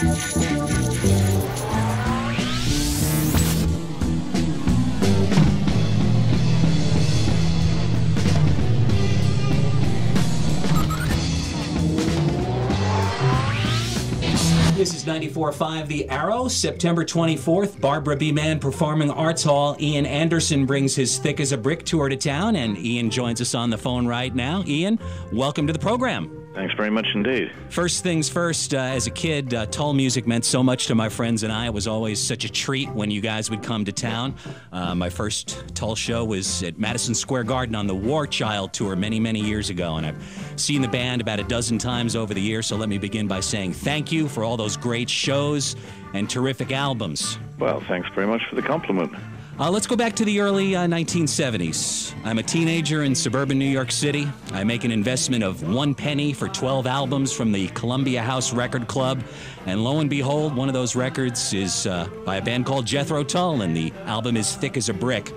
This is 94.5 The Arrow, September 24th, Barbra B Mann Performing Arts Hall. Ian Anderson brings his Thick as a Brick tour to town, and Ian joins us on the phone right now. Ian, welcome to the program. Thanks very much indeed. First things first, as a kid, Tull music meant so much to my friends and I. It was always such a treat when you guys would come to town. My first Tull show was at Madison Square Garden on the War Child tour many, many years ago, and I've seen the band about a dozen times over the years, so let me begin by saying thank you for all those great shows and terrific albums. Well, thanks very much for the compliment. Let's go back to the early 1970s. I'm a teenager in suburban New York City. I make an investment of 1 penny for 12 albums from the Columbia House Record Club. And lo and behold, one of those records is by a band called Jethro Tull, and the album is Thick as a Brick.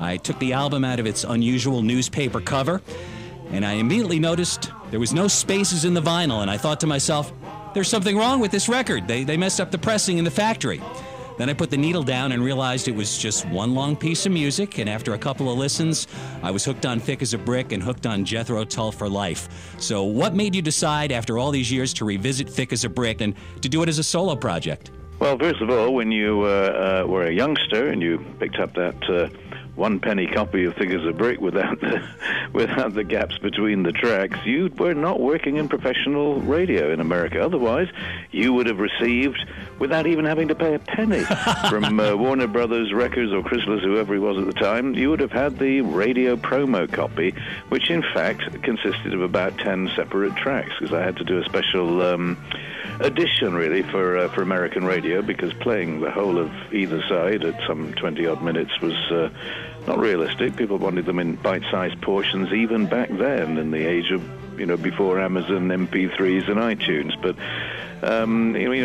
I took the album out of its unusual newspaper cover, and I immediately noticed there was no spaces in the vinyl, and I thought to myself, there's something wrong with this record. They messed up the pressing in the factory. Then I put the needle down and realized it was just one long piece of music, and after a couple of listens, I was hooked on Thick as a Brick and hooked on Jethro Tull for life. So what made you decide, after all these years, to revisit Thick as a Brick and to do it as a solo project? Well, first of all, when you were a youngster and you picked up that 1 penny copy of Thick as a Brick without the gaps between the tracks, you were not working in professional radio in America. Otherwise, you would have received, without even having to pay a penny, from Warner Brothers Records or Chrysalis, whoever he was at the time, you would have had the radio promo copy, which in fact consisted of about 10 separate tracks, because I had to do a special edition, really, for American radio, because playing the whole of either side at some 20-odd minutes was not realistic. People wanted them in bite-sized portions, even back then, in the age of, before Amazon MP3s and iTunes. But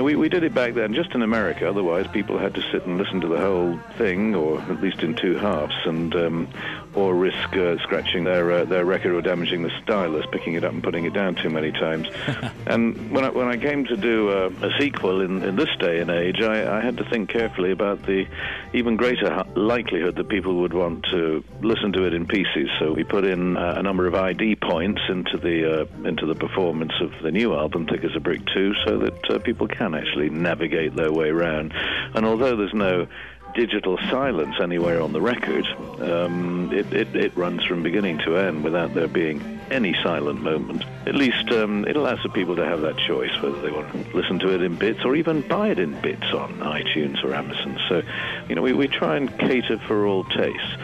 we did it back then just in America. Otherwise, people had to sit and listen to the whole thing, or at least in two halves, and or risk scratching their record or damaging the stylus, picking it up and putting it down too many times. And when I came to do a sequel in this day and age, I had to think carefully about the even greater likelihood that people would want to listen to it in pieces. So we put in a number of ID points into the performance of the new album, Thick as a Brick 2, so that people can actually navigate their way around. And although there's no digital silence anywhere on the record, it runs from beginning to end without there being any silent moment. At least it allows the people to have that choice, whether they want to listen to it in bits or even buy it in bits on iTunes or Amazon. So, we try and cater for all tastes.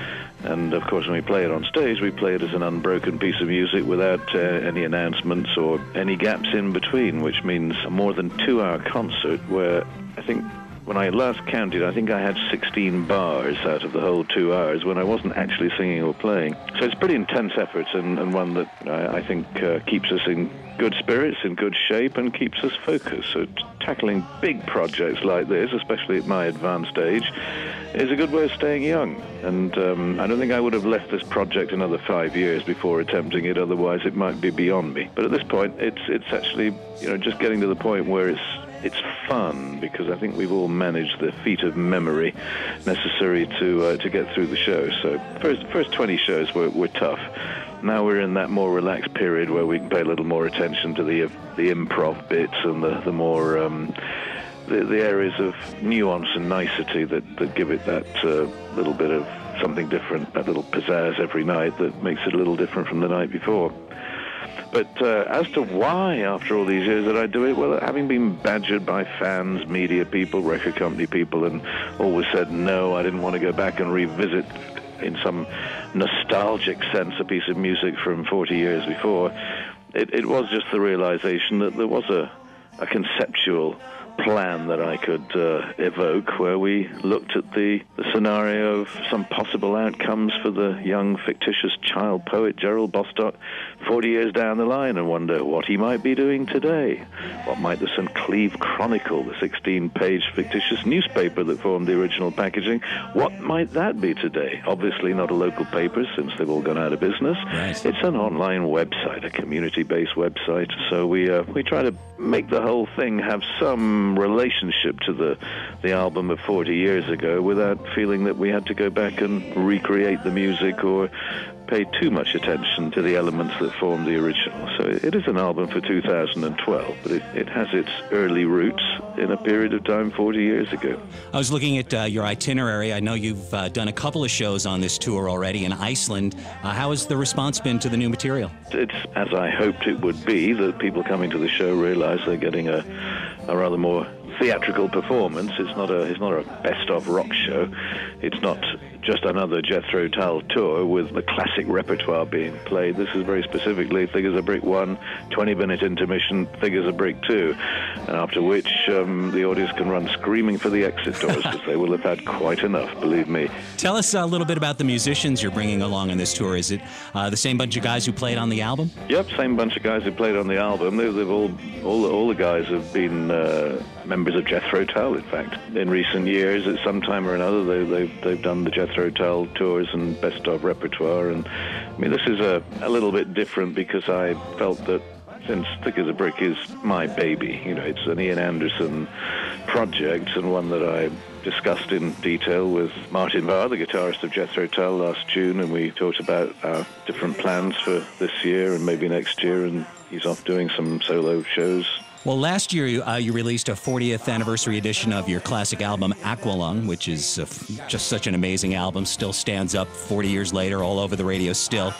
And, of course, when we play it on stage, we play it as an unbroken piece of music without any announcements or any gaps in between, which means a more than 2-hour concert where I think when I last counted, I think I had 16 bars out of the whole 2 hours when I wasn't actually singing or playing. So it's pretty intense effort, and one that I think keeps us in good spirits, in good shape, and keeps us focused. So tackling big projects like this, especially at my advanced age, is a good way of staying young. And I don't think I would have left this project another 5 years before attempting it, otherwise it might be beyond me. But at this point, it's actually, just getting to the point where it's fun, because I think we've all managed the feat of memory necessary to get through the show. So first 20 shows were tough. Now we're in that more relaxed period where we can pay a little more attention to the improv bits and the more the areas of nuance and nicety that give it that little bit of something different, that little pizzazz every night that makes it a little different from the night before. But as to why, after all these years, that I do it, well, having been badgered by fans, media people, record company people, and always said no, I didn't want to go back and revisit in some nostalgic sense a piece of music from 40 years before, it was just the realization that there was a conceptual plan that I could evoke, where we looked at the scenario of some possible outcomes for the young fictitious child poet Gerald Bostock 40 years down the line, and wonder what he might be doing today. What might the St. Cleeve Chronicle, the 16-page fictitious newspaper that formed the original packaging, what might that be today? Obviously not a local paper, since they've all gone out of business. Right. It's an online website, a community-based website. So we try to make the whole thing have some some relationship to the album of 40 years ago without feeling that we had to go back and recreate the music or pay too much attention to the elements that formed the original. So it is an album for 2012, but it has its early roots in a period of time 40 years ago. I was looking at your itinerary. I know you've done a couple of shows on this tour already in Iceland. How has the response been to the new material? It's as I hoped it would be, that people coming to the show realize they're getting a rather more theatrical performance. It's not a best-of rock show. It's not just another Jethro Tull tour with the classic repertoire being played. This is very specifically Figures of Brick 1, 20-minute intermission, Figures of Brick 2, and after which the audience can run screaming for the exit doors because they will have had quite enough, believe me. Tell us a little bit about the musicians you're bringing along on this tour. Is it the same bunch of guys who played on the album? Yep, same bunch of guys who played on the album. They've all the guys have been members of Jethro Tull, in fact. In recent years, at some time or another, they've done the Jethro Tull tours and best of repertoire. And I mean, this is a little bit different because I felt that since Thick as a Brick is my baby, it's an Ian Anderson project, and one that I discussed in detail with Martin Barr, the guitarist of Jethro Tull, last June, and we talked about our different plans for this year and maybe next year, and he's off doing some solo shows. Well, last year you released a 40th anniversary edition of your classic album, Aqualung, which is just such an amazing album, still stands up 40 years later all over the radio still.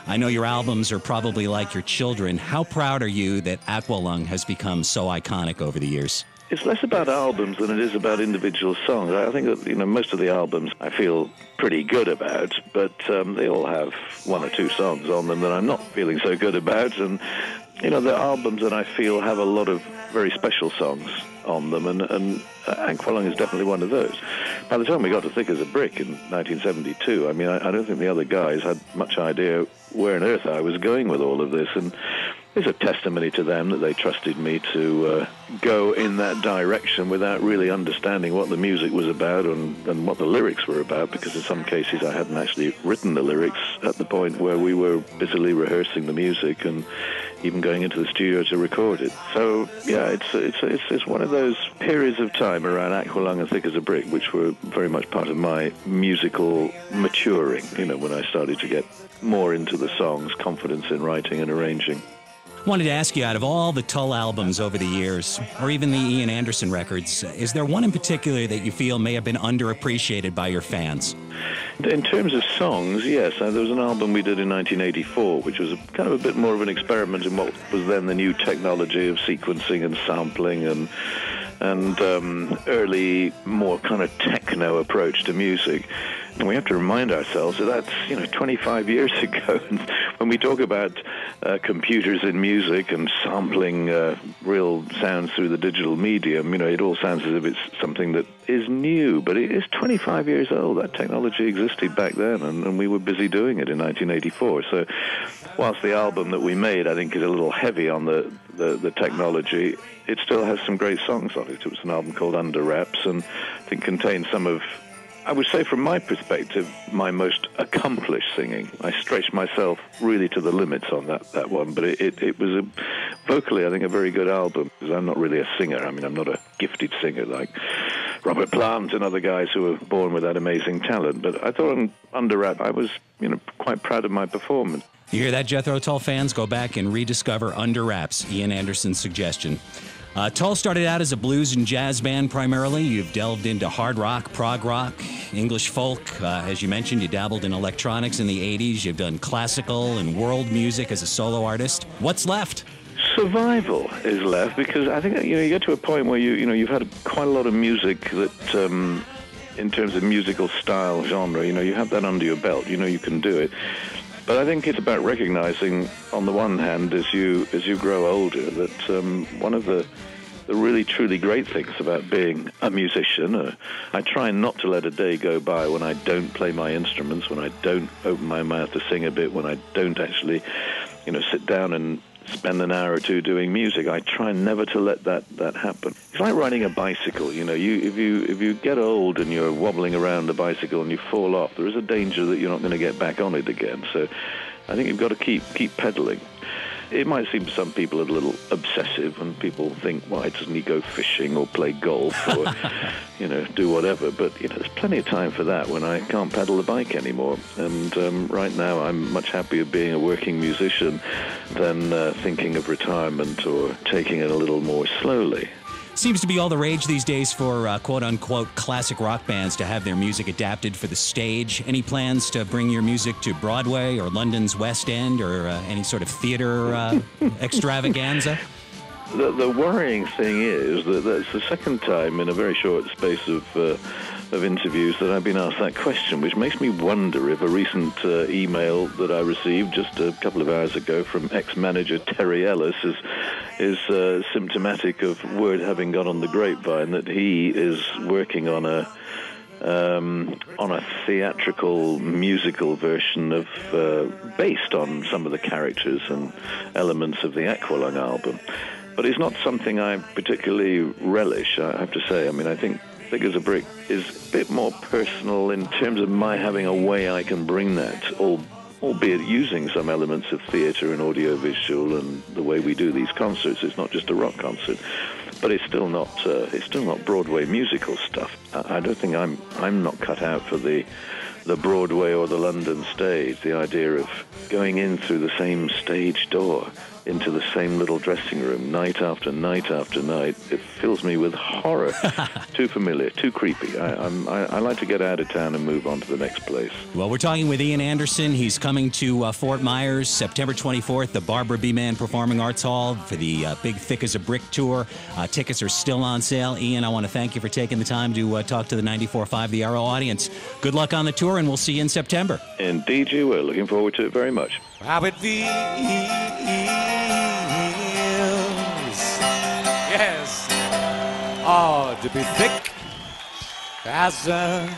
I know your albums are probably like your children. How proud are you that Aqualung has become so iconic over the years? It's less about albums than it is about individual songs. I think that most of the albums I feel pretty good about, but they all have one or two songs on them that I'm not feeling so good about. And the albums that I feel have a lot of very special songs on them, and Aqualung is definitely one of those. By the time we got to Thick as a Brick in 1972, I mean, I don't think the other guys had much idea where on earth I was going with all of this, and it's a testimony to them that they trusted me to go in that direction without really understanding what the music was about and what the lyrics were about, because in some cases I hadn't actually written the lyrics at the point where we were busily rehearsing the music and even going into the studio to record it. So yeah, it's one of those periods of time around Aqualung and Thick as a Brick which were very much part of my musical maturing, when I started to get more into the songs, confidence in writing and arranging. Wanted to ask you, out of all the Tull albums over the years, or even the Ian Anderson records, is there one in particular that you feel may have been underappreciated by your fans? In terms of songs, yes. There was an album we did in 1984, which was kind of a bit more of an experiment in what was then the new technology of sequencing and sampling and early, more kind of techno approach to music. And we have to remind ourselves that that's 25 years ago. And when we talk about computers in music and sampling real sounds through the digital medium, it all sounds as if it's something that is new, but it is 25 years old. That technology existed back then, and we were busy doing it in 1984. So whilst the album that we made, I think, is a little heavy on the technology, it still has some great songs on it. It was an album called Under Wraps, and I think contains some of, I would say from my perspective, my most accomplished singing. I stretched myself really to the limits on that one, but it was vocally, I think, a very good album, because I'm not really a singer. I mean, I'm not a gifted singer like Robert Plant and other guys who were born with that amazing talent, but I thought on Under Wraps I was quite proud of my performance. You hear that, Jethro Tull fans? Go back and rediscover Under Wraps, Ian Anderson's suggestion. Tull started out as a blues and jazz band primarily. You've delved into hard rock, prog rock, English folk. As you mentioned, you dabbled in electronics in the 80s. You've done classical and world music as a solo artist. What's left? Survival is left, because I think you get to a point where you've had quite a lot of music that, in terms of musical style, genre, you have that under your belt. You can do it. But I think it's about recognizing, on the one hand, as you grow older, that one of the really truly great things about being a musician, I try not to let a day go by when I don't play my instruments, when I don't open my mouth to sing a bit, when I don't actually, sit down and spend an hour or two doing music. I try never to let that happen. It's like riding a bicycle. If you get old and you're wobbling around the bicycle and you fall off, there is a danger that you're not going to get back on it again. So I think you've got to keep pedaling. it might seem to some people a little obsessive, and people think, why doesn't he go fishing or play golf or, do whatever? But there's plenty of time for that when I can't pedal the bike anymore. And right now, I'm much happier being a working musician than thinking of retirement or taking it a little more slowly. Seems to be all the rage these days for quote-unquote classic rock bands to have their music adapted for the stage. Any plans to bring your music to Broadway or London's West End or any sort of theater extravaganza? The worrying thing is that that's the second time in a very short space of interviews that I've been asked that question, which makes me wonder if a recent email that I received just a couple of hours ago from ex-manager Terry Ellis is symptomatic of word having got on the grapevine that he is working on a theatrical musical version of based on some of the characters and elements of the Aqualung album. But it's not something I particularly relish, I have to say. I mean, I think Thick as a Brick is a bit more personal in terms of my having a way I can bring that, albeit using some elements of theatre and audiovisual and the way we do these concerts. It's not just a rock concert, but it's still not Broadway musical stuff. I don't think I'm not cut out for the Broadway or the London stage. The idea of going in through the same stage door into the same little dressing room night after night after night, it fills me with horror. Too familiar, too creepy. I like to get out of town and move on to the next place. Well, we're talking with Ian Anderson. He's coming to Fort Myers September 24th, the Barbra B Mann Performing Arts Hall for the big Thick as a Brick tour. Tickets are still on sale. Ian, I want to thank you for taking the time to talk to the 94.5 The Arrow audience. Good luck on the tour, and we'll see you in September. Indeed you will. Looking forward to it very much. It feels, yes, to be thick as a